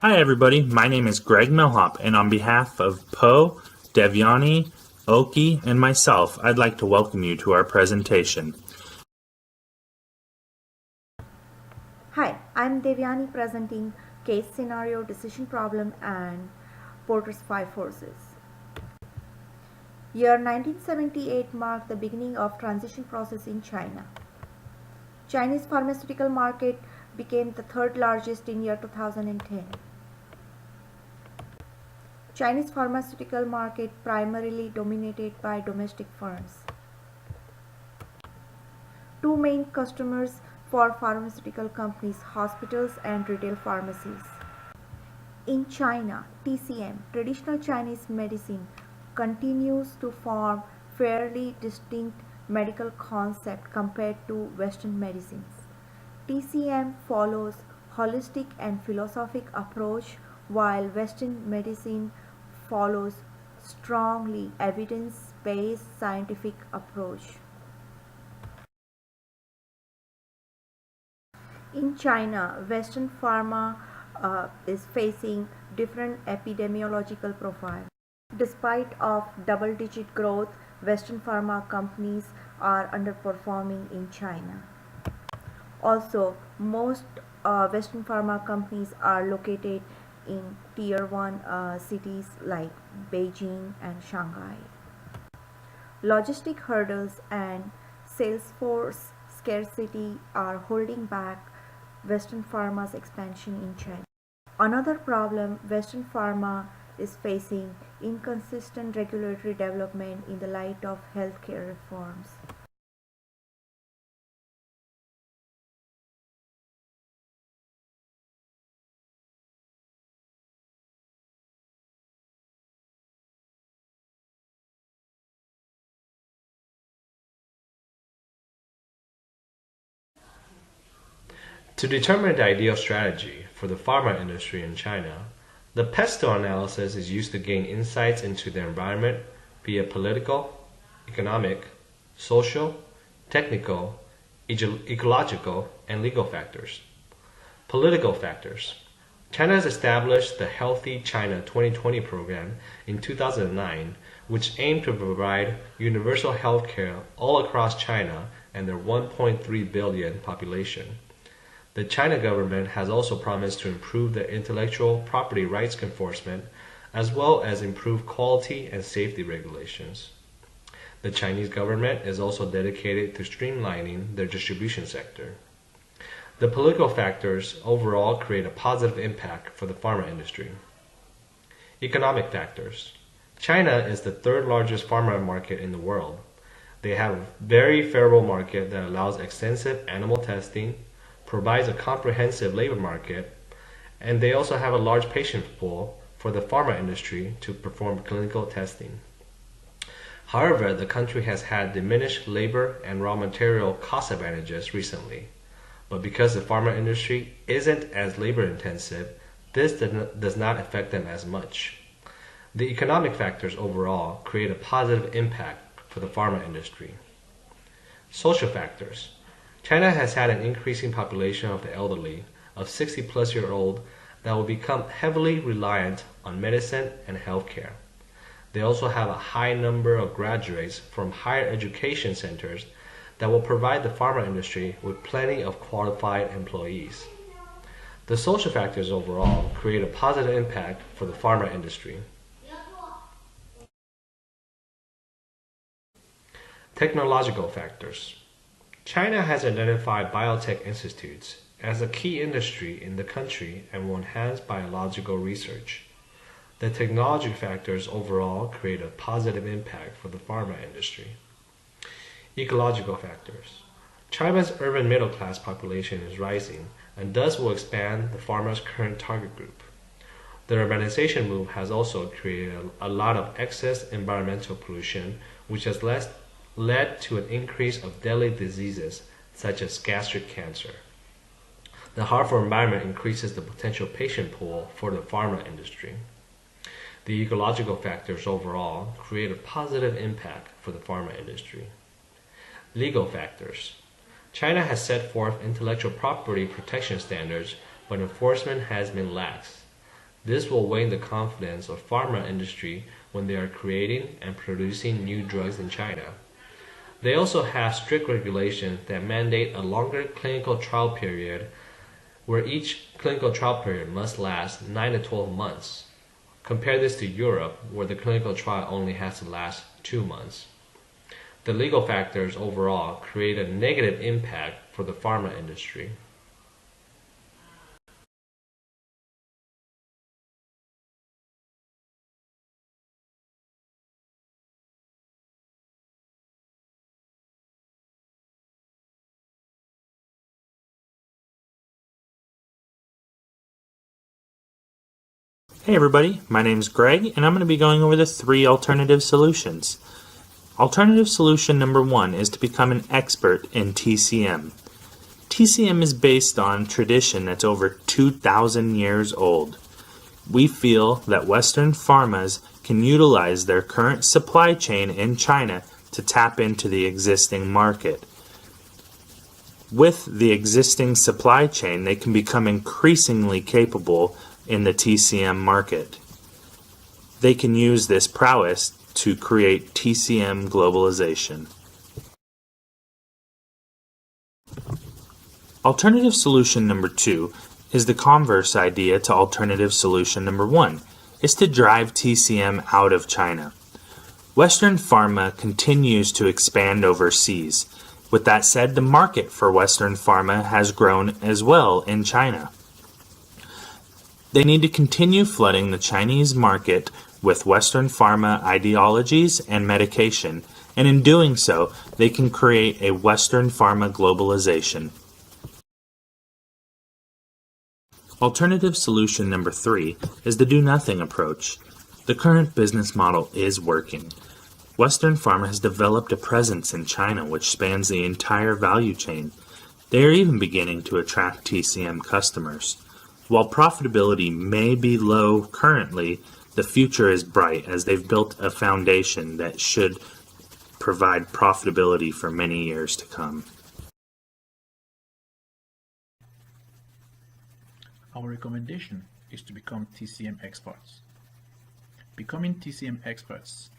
Hi everybody, my name is Gregg Milhaupt, and on behalf of Poe, Devyani, Okey, and myself, I'd like to welcome you to our presentation. Hi, I'm Devyani presenting case scenario, decision problem, and Porter's five forces. Year 1978 marked the beginning of transition process in China. Chinese pharmaceutical market became the third largest in year 2010. Chinese pharmaceutical market primarily dominated by domestic firms. Two main customers for pharmaceutical companies, hospitals and retail pharmacies. In China, TCM, traditional Chinese medicine, continues to form fairly distinct medical concept compared to Western medicines. TCM follows holistic and philosophic approach while Western medicine follows strongly evidence-based scientific approach. In China, Western pharma is facing different epidemiological profile. Despite of double-digit growth, Western pharma companies are underperforming in China. Also, most Western pharma companies are located in tier 1 cities like Beijing and Shanghai. Logistic hurdles and sales force scarcity are holding back Western pharma's expansion in China. Another problem Western pharma is facing inconsistent regulatory development in the light of healthcare reforms. To determine the ideal strategy for the pharma industry in China, the PESTO analysis is used to gain insights into their environment via political, economic, social, technical, ecological, and legal factors. Political factors. China has established the Healthy China 2020 program in 2009, which aimed to provide universal health care all across China and their 1.3 billion population. The China government has also promised to improve the intellectual property rights enforcement as well as improve quality and safety regulations. The Chinese government is also dedicated to streamlining their distribution sector. The political factors overall create a positive impact for the pharma industry. Economic factors. China is the third largest pharma market in the world. They have a very favorable market that allows extensive animal testing, provides a comprehensive labor market, and they also have a large patient pool for the pharma industry to perform clinical testing. However, the country has had diminished labor and raw material cost advantages recently. But because the pharma industry isn't as labor intensive, this does not affect them as much. The economic factors overall create a positive impact for the pharma industry. Social factors. China has had an increasing population of the elderly, of 60-plus-year-old, that will become heavily reliant on medicine and healthcare. They also have a high number of graduates from higher education centers that will provide the pharma industry with plenty of qualified employees. The social factors overall create a positive impact for the pharma industry. Technological factors. China has identified biotech institutes as a key industry in the country and will enhance biological research. The technology factors overall create a positive impact for the pharma industry. Ecological factors. China's urban middle class population is rising and thus will expand the pharma's current target group. The urbanization move has also created a lot of excess environmental pollution, which has led to an increase of deadly diseases such as gastric cancer. The harmful environment increases the potential patient pool for the pharma industry. The ecological factors overall create a positive impact for the pharma industry. Legal factors. China has set forth intellectual property protection standards, but enforcement has been lax. This will wane the confidence of pharma industry when they are creating and producing new drugs in China. They also have strict regulations that mandate a longer clinical trial period where each clinical trial period must last 9 to 12 months. Compare this to Europe, where the clinical trial only has to last 2 months. The legal factors overall create a negative impact for the pharma industry. Hey everybody, my name's Greg, and I'm going to be going over the 3 alternative solutions. Alternative solution number 1 is to become an expert in TCM. TCM is based on tradition that's over 2,000 years old. We feel that Western pharmas can utilize their current supply chain in China to tap into the existing market. With the existing supply chain, they can become increasingly capable in the TCM market. They can use this prowess to create TCM globalization. Alternative solution number 2 is the converse idea to alternative solution number 1, is to drive TCM out of China. Western pharma continues to expand overseas. With that said, the market for Western pharma has grown as well in China. They need to continue flooding the Chinese market with Western pharma ideologies and medication, and in doing so, they can create a Western pharma globalization. Alternative solution number 3 is the do-nothing approach. The current business model is working. Western pharma has developed a presence in China which spans the entire value chain. They are even beginning to attract TCM customers. While profitability may be low currently, the future is bright as they've built a foundation that should provide profitability for many years to come. Our recommendation is to become TCM experts. Becoming TCM experts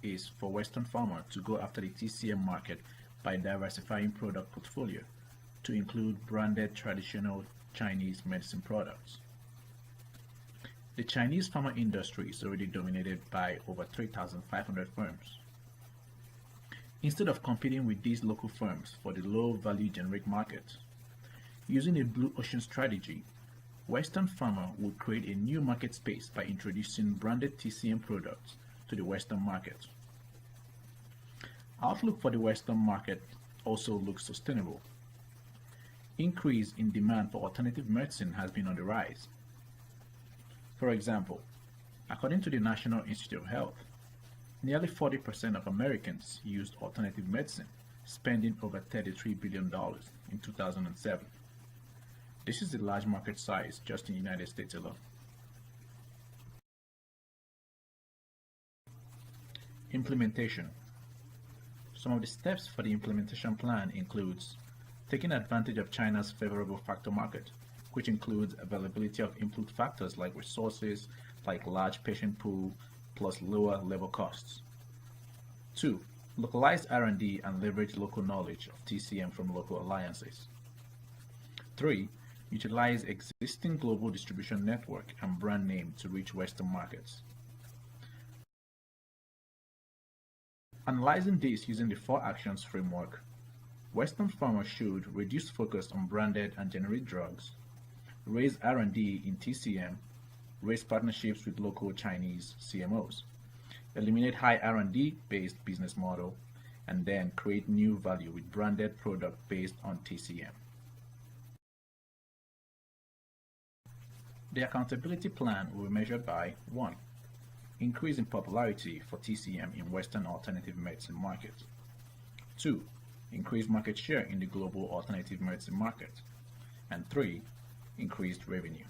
is for Western pharma to go after the TCM market by diversifying product portfolio to include branded traditional Chinese medicine products. The Chinese pharma industry is already dominated by over 3,500 firms. Instead of competing with these local firms for the low-value generic market, using a blue ocean strategy, Western pharma would create a new market space by introducing branded TCM products to the Western market. Outlook for the Western market also looks sustainable. Increase in demand for alternative medicine has been on the rise. For example, according to the National Institute of Health, nearly 40% of Americans used alternative medicine, spending over $33 billion in 2007. This is a large market size just in the United States alone. Implementation. Some of the steps for the implementation plan includes taking advantage of China's favorable factor market, which includes availability of input factors like resources, like large patient pool, plus lower labor costs. 2. Localize R&D and leverage local knowledge of TCM from local alliances. 3. Utilize existing global distribution network and brand name to reach Western markets. Analyzing this using the 4 actions framework, Western pharma should reduce focus on branded and generic drugs, raise R&D in TCM, raise partnerships with local Chinese CMOs, eliminate high R&D based business model, and then create new value with branded product based on TCM. The accountability plan will be measured by 1. Increase in popularity for TCM in Western alternative medicine market. 2. Increase market share in the global alternative medicine market. And 3. Increased revenue.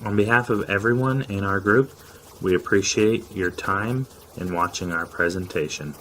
On behalf of everyone in our group, We appreciate your time in watching our presentation.